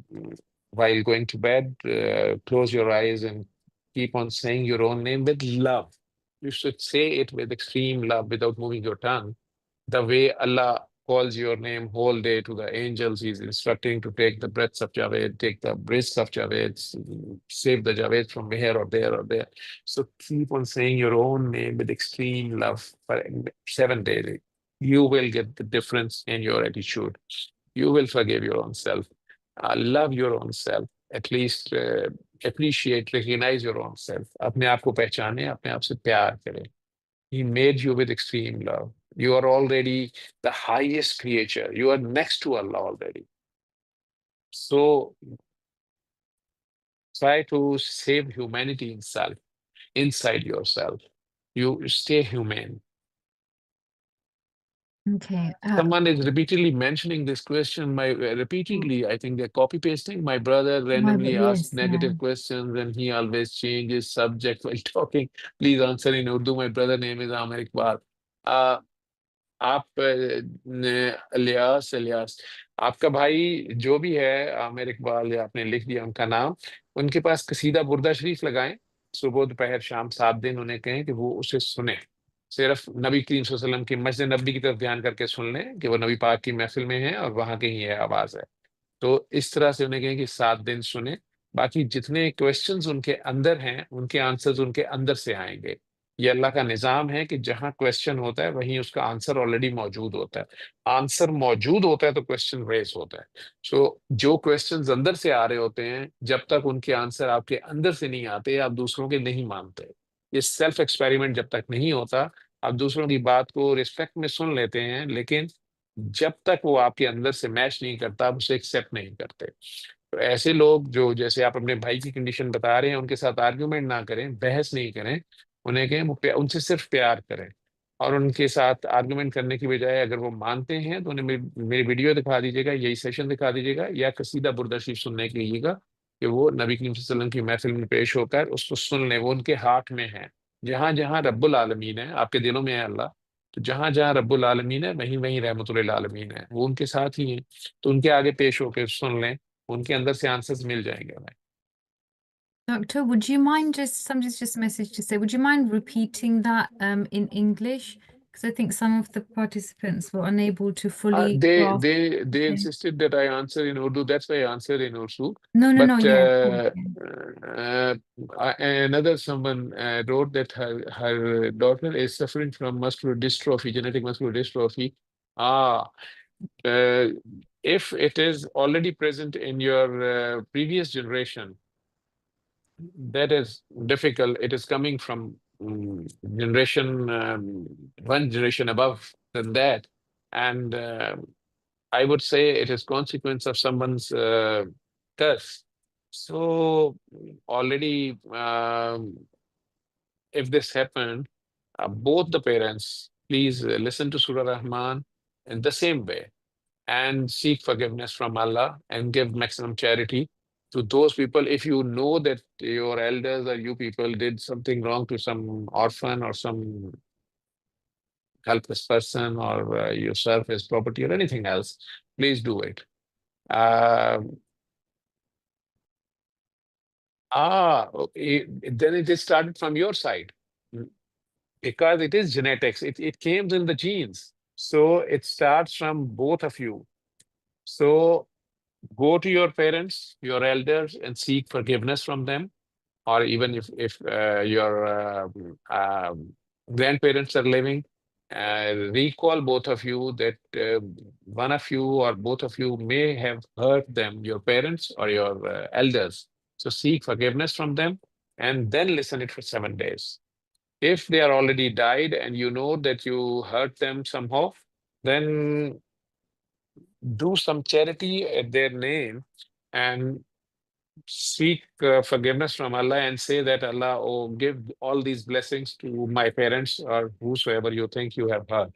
while going to bed. Close your eyes and keep on saying your own name with love. You should say it with extreme love without moving your tongue, the way Allah calls your name whole day to the angels. He's instructing to take the breaths of Javed, take the breaths of Javed, save the Javed from here or there or there. So keep on saying your own name with extreme love for 7 days. You will get the difference in your attitude. You will forgive your own self. Love your own self. At least appreciate, recognize your own self. अपने आप को पहचाने, अपने आप से प्यार करें. He made you with extreme love. You are already the highest creature. You are next to Allah already. So try to save humanity inside yourself. You stay humane. Okay. Someone is repeatedly mentioning this question. Repeatedly, I think they're copy pasting. My brother randomly asks Yes, yeah. negative questions and he always changes subject while talking. Please answer in Urdu. My brother name is Ahmed Iqbal. आप इलियास इलियास आपका भाई जो भी है आमिर इकबाल, या आपने लिख दिया उनका नाम, उनके पास कसीदा बुर्दा शरीफ लगाएं, सुबह दोपहर शाम 7 दिन, उन्हें कहें कि वो उसे सुने, सिर्फ नबी करीम सल्लल्लाहु अलैहि वसल्लम की मस्जिद नबी की तरफ ध्यान करके सुन लें कि वो नबी पाक की महफिल में है और वहां की ही है आवाज है। तो इस तरह से उन्हें कहें कि 7 दिन सुने, बाकी जितने क्वेश्चंस उनके अंदर हैं उनके आंसर्स उनके अंदर से आएंगे। ये अल्लाह का निजाम है कि जहां क्वेश्चन होता है वहीं उसका आंसर ऑलरेडी मौजूद होता है। आंसर मौजूद होता है तो क्वेश्चन रेज होता है। सो जो क्वेश्चंस अंदर से आ रहे होते हैं, जब तक उनके आंसर आपके अंदर से नहीं आते, आप दूसरों के नहीं मानते। ये सेल्फ एक्सपेरिमेंट जब तक नहीं होता, आप दूसरों की बात को रिस्पेक्ट में सुन लेते हैं, लेकिन जब तक वो आपके अंदर से मैच नहीं करता, आप उसे एक्सेप्ट नहीं करते। तो ऐसे लोग जो, जैसे आप अपने भाई की कंडीशन बता रहे हैं, उनके साथ आर्ग्यूमेंट ना करें, बहस नहीं करें, उन्हें कहें उनसे सिर्फ प्यार करें। और उनके साथ आर्गुमेंट करने की बजाय अगर वो मानते हैं तो उन्हें मेरी वीडियो दिखा दीजिएगा, यही सेशन दिखा दीजिएगा, या कसीदा बुर्दा शरीफ सुनने के लिएगा कि वो नबी करीम सल्लल्लाहु अलैहि वसल्लम की महफिल में पेश होकर उसको सुन लें। वो उनके हाथ में है। जहां जहां रब्बुल आलमीन है, आपके दिलों में है अल्लाह, तो जहां जहां रब्बुल आलमीन है वहीं वहीं रहमतुल आलमीन है। वो उनके साथ ही है, तो उनके आगे पेश होकर सुन लें, उनके अंदर से आंसर्स मिल जाएंगे हमें। Doctor, would you mind somebody's just messaged to say, would you mind repeating that in English? Because I think some of the participants were unable to fully They grasp. they they Okay. insisted that I answer in Urdu. That's why I answered in Urdu. No, no, But no. Yeah, of course. Yeah. another someone wrote that her daughter is suffering from muscular dystrophy, genetic muscular dystrophy. Ah, uh, if it is already present in your previous generation, that is difficult. It is coming from generation one generation above than that, and I would say it is consequence of someone's curse. So already, if this happened, both the parents, please listen to Surah Rahman in the same way and seek forgiveness from Allah and give maximum charity to those people. If you know that your elders or you people did something wrong to some orphan or some helpless person or you serve his property or anything else, please do it. Um, then it is started from your side. Because it is genetics. It came in the genes. So it starts from both of you. So go to your parents, your elders, and seek forgiveness from them. Or even if your grandparents are living, recall both of you that one of you or both of you may have hurt them, your parents or your elders. So seek forgiveness from them and then listen it for 7 days. If they are already died and you know that you hurt them somehow, then do some charity at their name and seek forgiveness from Allah and say that Allah, oh, give all these blessings to my parents or whosoever you think you have hurt.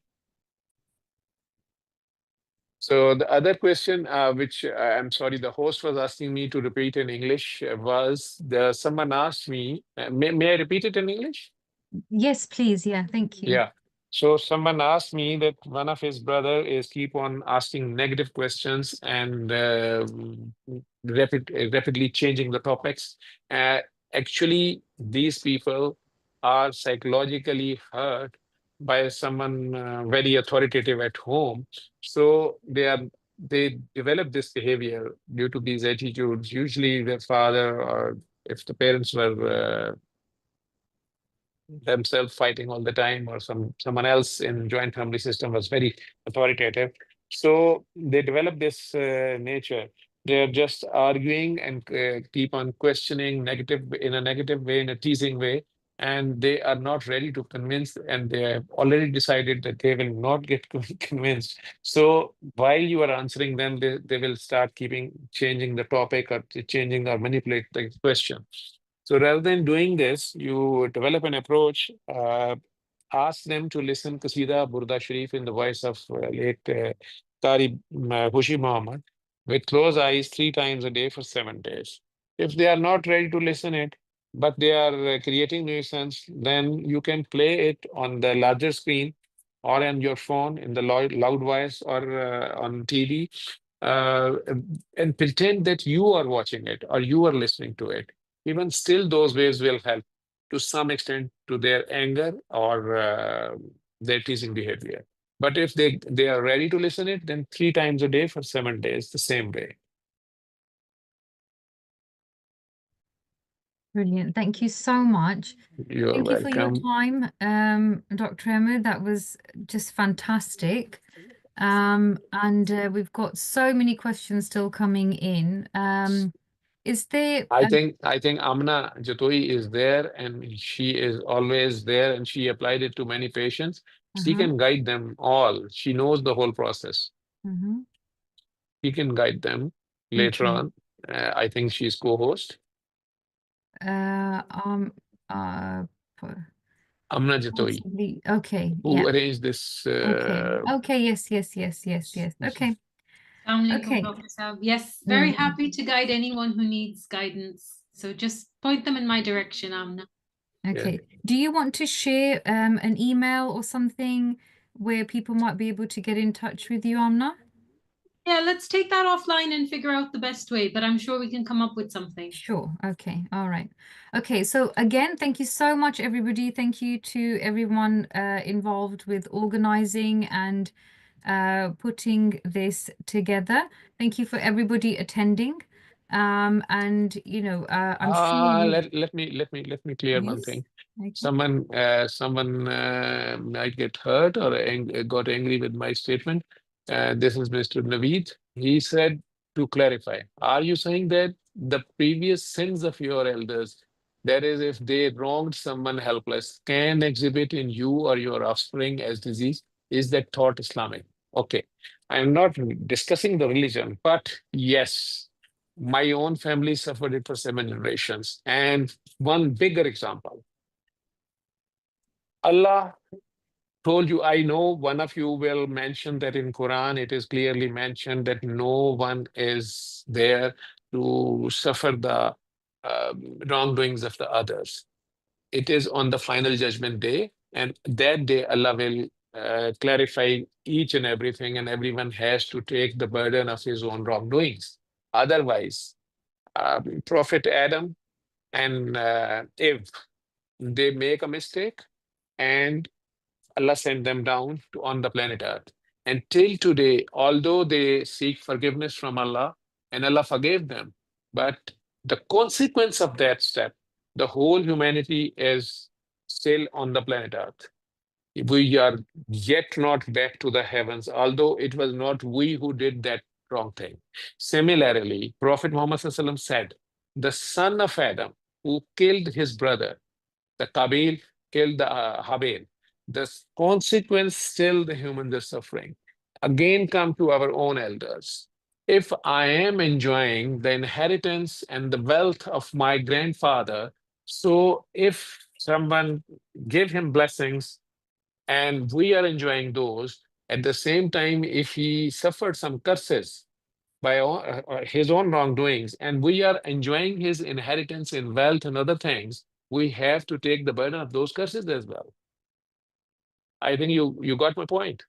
So the other question, which I'm sorry, the host was asking me to repeat in English was someone asked me, may I repeat it in English? Yes, please. Yeah, thank you. Yeah. So someone asked me that one of his brother is keep on asking negative questions and rapidly changing the topics. Uh, Actually, these people are psychologically hurt by someone very authoritative at home. So they develop this behavior due to these attitudes. Usually, the father or if the parents were themselves fighting all the time or someone else in joint family system was very authoritative, so they develop this nature. They're just arguing and keep on questioning negative in a negative way, in a teasing way, and they are not ready to convince, and they have already decided that they will not get convinced. So while you are answering them, they will start keeping changing the topic or changing or manipulate the question. So rather than doing this, you develop an approach, ask them to listen Qasida Burda Sharif in the voice of late Qari Hushi Muhammad with closed eyes 3 times a day for 7 days. If they are not ready to listen it, but they are creating nuisance, then you can play it on the larger screen or on your phone in the loud voice or on TV uh, and pretend that you are watching it or you are listening to it. Even still, those ways will help to some extent to their anger or their teasing behavior. But if they are ready to listen it, then 3 times a day for 7 days, the same way. Brilliant. Thank you so much. You're Thank you for your welcome. time, Dr. Ahmed. That was just fantastic. And we've got so many questions still coming in. Is there I think Amna Jatoi is there and she is always there and she applied it to many patients. She uh-huh, can guide them all. She knows the whole process. uh-huh. He can guide them later Okay. on. I think she's co-host. Uh, um, uh, p- Amna Jatoi, possibly. Okay. Yeah. who arranged this. Okay. Okay. Yes. Yes. Yes. Yes. Yes. Okay. Assalamu alaikum, Okay. Dr. Saab. Yes, very happy to guide anyone who needs guidance. So just point them in my direction, Amna. Okay. Do you want to share an email or something where people might be able to get in touch with you, Amna? Yeah, let's take that offline and figure out the best way, but I'm sure we can come up with something. Sure. Okay. All right. Okay. So again, thank you so much, everybody. Thank you to everyone involved with organizing and putting this together. Thank you for everybody attending. And I'm sure you. Let me clear one Yes. thing. Okay. Someone might get hurt or got angry with my statement. This is Mr. Naveed. He said to clarify, are you saying that the previous sins of your elders, that is, if they wronged someone helpless, can exhibit in you or your offspring as disease? Is that thought Islamic? Okay. I'm not discussing the religion, but yes, my own family suffered it for 7 generations. And one bigger example, Allah told you, I know one of you will mention that in Quran, it is clearly mentioned that no one is there to suffer the wrongdoings of the others. It is on the final judgment day, and that day Allah will clarify each and everything, and everyone has to take the burden of his own wrongdoings. Otherwise, Prophet Adam and Eve, they make a mistake, and Allah sent them down to on the planet Earth. And till today, although they seek forgiveness from Allah and Allah forgave them, but the consequence of that step, the whole humanity is still on the planet Earth. We are yet not back to the heavens, although it was not we who did that wrong thing. Similarly, Prophet Muhammad SAW said, the son of Adam who killed his brother, the Qabil killed the Habil. The consequence still the humans are suffering. Again, come to our own elders. If I am enjoying the inheritance and the wealth of my grandfather, so if someone give him blessings and we are enjoying those, at the same time, if he suffered some curses by his own wrongdoings, and we are enjoying his inheritance in wealth and other things, we have to take the burden of those curses as well. I think you got my point.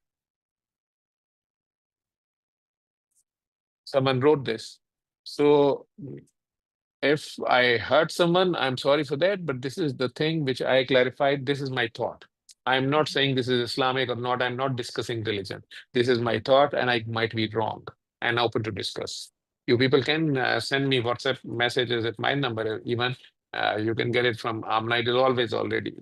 Someone wrote this. So if I hurt someone, I'm sorry for that, but this is the thing which I clarified. This is my thought. I'm not saying this is Islamic or not. I'm not discussing religion. This is my thought, and I might be wrong and open to discuss. You people can send me WhatsApp messages at my number. Even you can get it from Amna. It is always already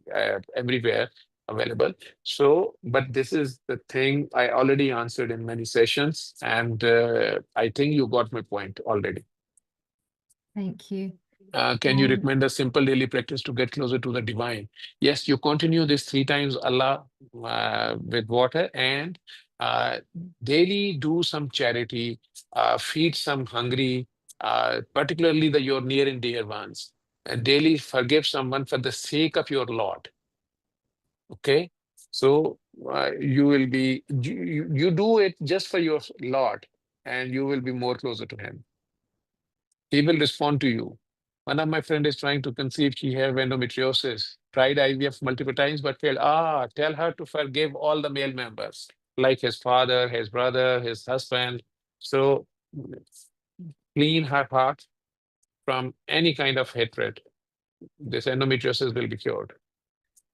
everywhere available. So, but this is the thing I already answered in many sessions, and I think you got my point already. Thank you. Can you recommend a simple daily practice to get closer to the divine? Yes, you continue this 3 times Allah with water, and daily do some charity, feed some hungry, particularly your near and dear ones. And daily forgive someone for the sake of your Lord. Okay, so you will be you do it just for your Lord, and you will be more closer to Him. He will respond to you. One of my friend is trying to conceive. She have endometriosis. Tried IVF multiple times, but failed. Tell her to forgive all the male members, like his father, his brother, his husband. So clean her heart from any kind of hatred. This endometriosis will be cured.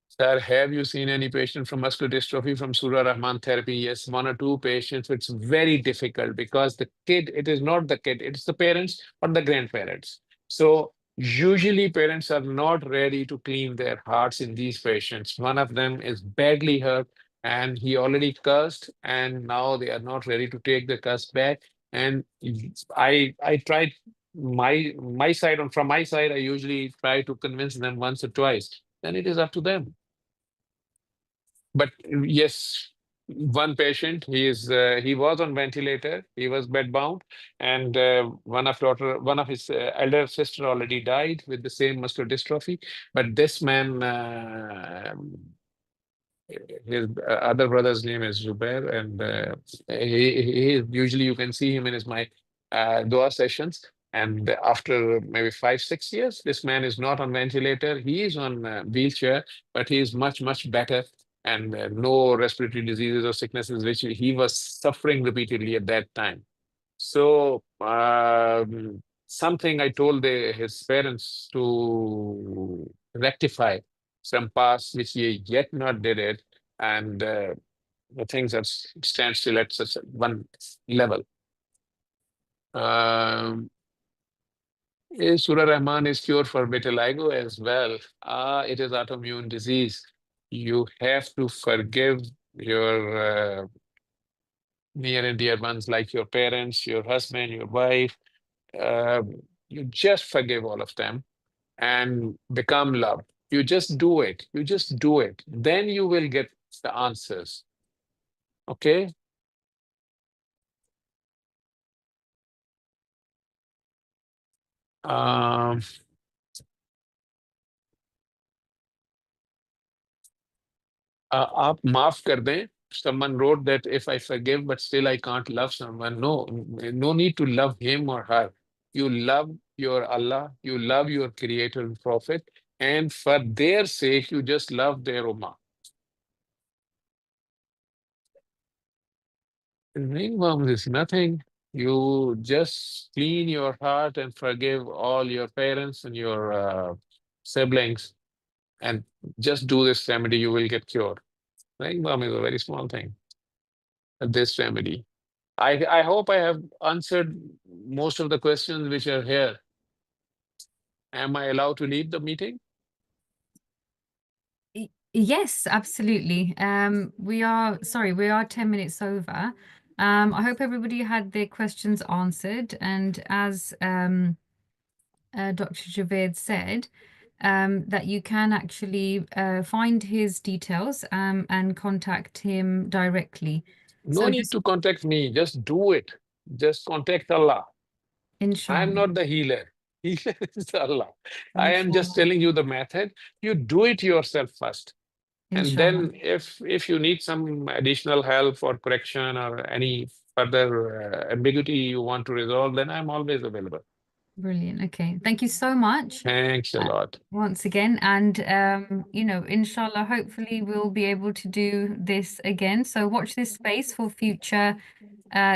Sir, have you seen any patient from muscular dystrophy from Surah Rahman therapy? Yes, 1 or 2 patients. It's very difficult because the kid, it is not the kid, it's the parents or the grandparents. So usually parents are not ready to clean their hearts in these patients. One of them is badly hurt and he already cursed, and now they are not ready to take the curse back. And I tried my side, and from my side, I usually try to convince them once or twice. Then it is up to them. But yes, one patient, he was on ventilator, he was bedbound, and one of his elder sister already died with the same muscular dystrophy. But this man, his other brother's name is Zubair, and he usually you can see him in my dua sessions. And after maybe 5, 6 years, this man is not on ventilator. He is on wheelchair, but he is much better, and no respiratory diseases or sicknesses which he was suffering repeatedly at that time. So something I told his parents to rectify some past which he yet not did it, and the things that stand still at such one level. Surah Rahman is cure for vitiligo as well. It is autoimmune disease. You have to forgive your near and dear ones like your parents, your husband, your wife. You just forgive all of them and become love. You just do it. You just do it. Then you will get the answers. Okay? Um, आप माफ कर दें. Someone wrote that if I forgive, but still I can't love someone. No, no need to love him or her. You love your Allah, you love your Creator and Prophet, and for their sake, you just love their Ummah. Ringworm is nothing. You just clean your heart and forgive all your parents and your siblings, and just do this remedy. You will get cured. Ringworm is a very small thing. This remedy. I hope I have answered most of the questions which are here. Am I allowed to leave the meeting? Yes, absolutely. We are 10 minutes over. I hope everybody had their questions answered. And as Dr. Javed said, that you can actually find his details and contact him directly. No So need just to contact me. Just do it. Just contact Allah. I am inshallah, not the healer. Healer is Allah. I am just inshallah, telling you the method. You do it yourself first. And inshallah. then if you need some additional help or correction or any further ambiguity you want to resolve, then I'm always available. Brilliant. Okay. Thank you so much Thanks a lot. once again. And, inshallah, hopefully we'll be able to do this again. So watch this space for future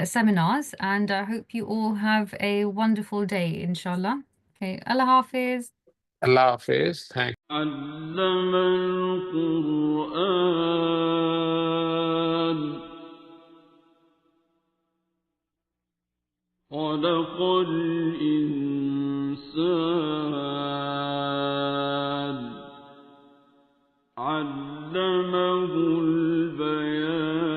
seminars. And I hope you all have a wonderful day, inshallah. Okay. Allah Hafiz. Allah Hafiz. Thanks. علم القرآن خلق الإنسان علمه البيان